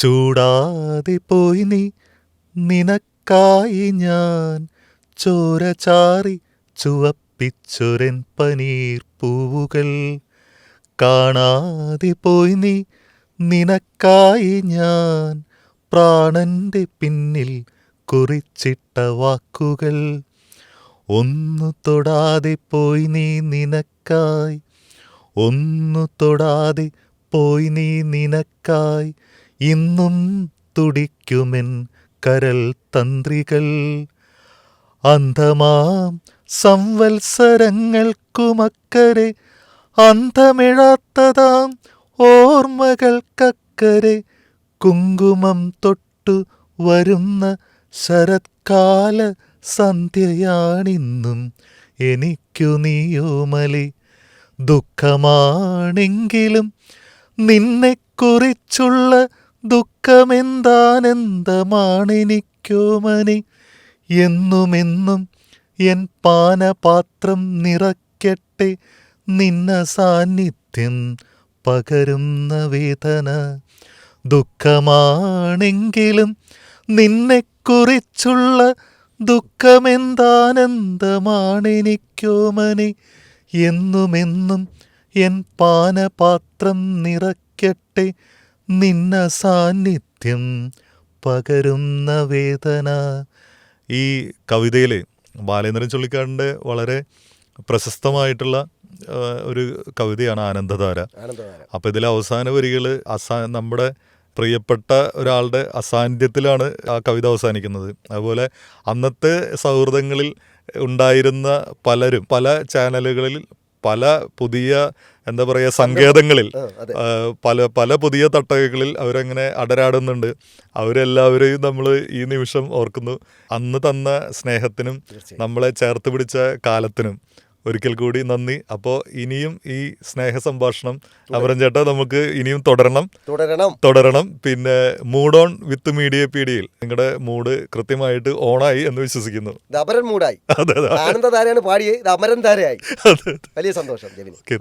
ചൂടാതെ പോയി നീ, നിനക്കായി ഞാൻ ചോര ചാറി ചുവപ്പിച്ചൊരൻ പനീർ പൂവുകൾ. കാണാതെ പോയി നീ, നിനക്കായി ഞാൻ പ്രാണന്റെ പിന്നിൽ കുറിച്ചിട്ട വാക്കുകൾ. ഒന്നു തൊടാതെ പോയി നീ നിനക്കായി, ഒന്നു തൊടാതെ പോയി നീ നിനക്കായി, ഇന്നും തുടിക്കുമെൻ കരൾ തന്ത്രികൾ. അന്ധമാം സംവത്സരങ്ങൾക്കുമക്കരെ, അന്തമിഴാത്തതാം ഓർമ്മകൾക്കക്കരെ, കുങ്കുമം തൊട്ടു വരുന്ന ശരത്കാല സന്ധ്യയാണിന്നും എനിക്കു നീയോമലേ. ദുഃഖമാണെങ്കിലും നിന്നെക്കുറിച്ചുള്ള ദുഃഖമെന്താനന്ദമാണെനിക്കോമനെ. എന്നുമെന്നും എൻ പാനപാത്രം നിറയ്ക്കട്ടെ നിന്ന സാന്നിധ്യം പകരുന്ന വേദന. ദുഃഖമാണെങ്കിലും നിന്നെക്കുറിച്ചുള്ള ദുഃഖമെന്താനന്ദമാണെനിക്കോമനെ. എന്നുമെന്നും എൻ പാനപാത്രം നിറയ്ക്കട്ടെ നിന്ന സാന്നിധ്യം പകരുന്ന വേദന. ഈ കവിതയിൽ ബാലേന്ദ്രൻ ചുള്ളിക്കാടിൻ്റെ വളരെ പ്രശസ്തമായിട്ടുള്ള ഒരു കവിതയാണ് ആനന്ദധാര. അപ്പോൾ ഇതിലെ അവസാന വരികൾ നമ്മുടെ പ്രിയപ്പെട്ട ഒരാളുടെ അസാന്നിധ്യത്തിലാണ് ആ കവിത അവസാനിക്കുന്നത്. അതുപോലെ അന്നത്തെ സൗഹൃദങ്ങളിൽ ഉണ്ടായിരുന്ന പലരും പല ചാനലുകളിൽ പല പുതിയ എന്താ പറയുക സങ്കേതങ്ങളിൽ പല പുതിയ തട്ടകകളിൽ അവരങ്ങനെ അടരാടുന്നുണ്ട്. അവരെല്ലാവരെയും നമ്മൾ ഈ നിമിഷം ഓർക്കുന്നു. അന്ന് തന്ന സ്നേഹത്തിനും നമ്മളെ ചേർത്ത് പിടിച്ച കാലത്തിനും ഒരിക്കൽ കൂടി നന്ദി. അപ്പോൾ ഇനിയും ഈ സ്നേഹ സംഭാഷണം അമരൻ ചേട്ടാ നമുക്ക് ഇനിയും തുടരണം. പിന്നെ മൂഡ് ഓൺ വിത്ത് മീഡിയ പീഡിയയിൽ നിങ്ങളുടെ മൂഡ് കൃത്യമായിട്ട് ഓണായി എന്ന് വിശ്വസിക്കുന്നു. മൂഡായി. ആനന്ദധാരയാണ് പാടിയത്, അമരൻ ധാരയായി. വലിയ സന്തോഷം. Thank you.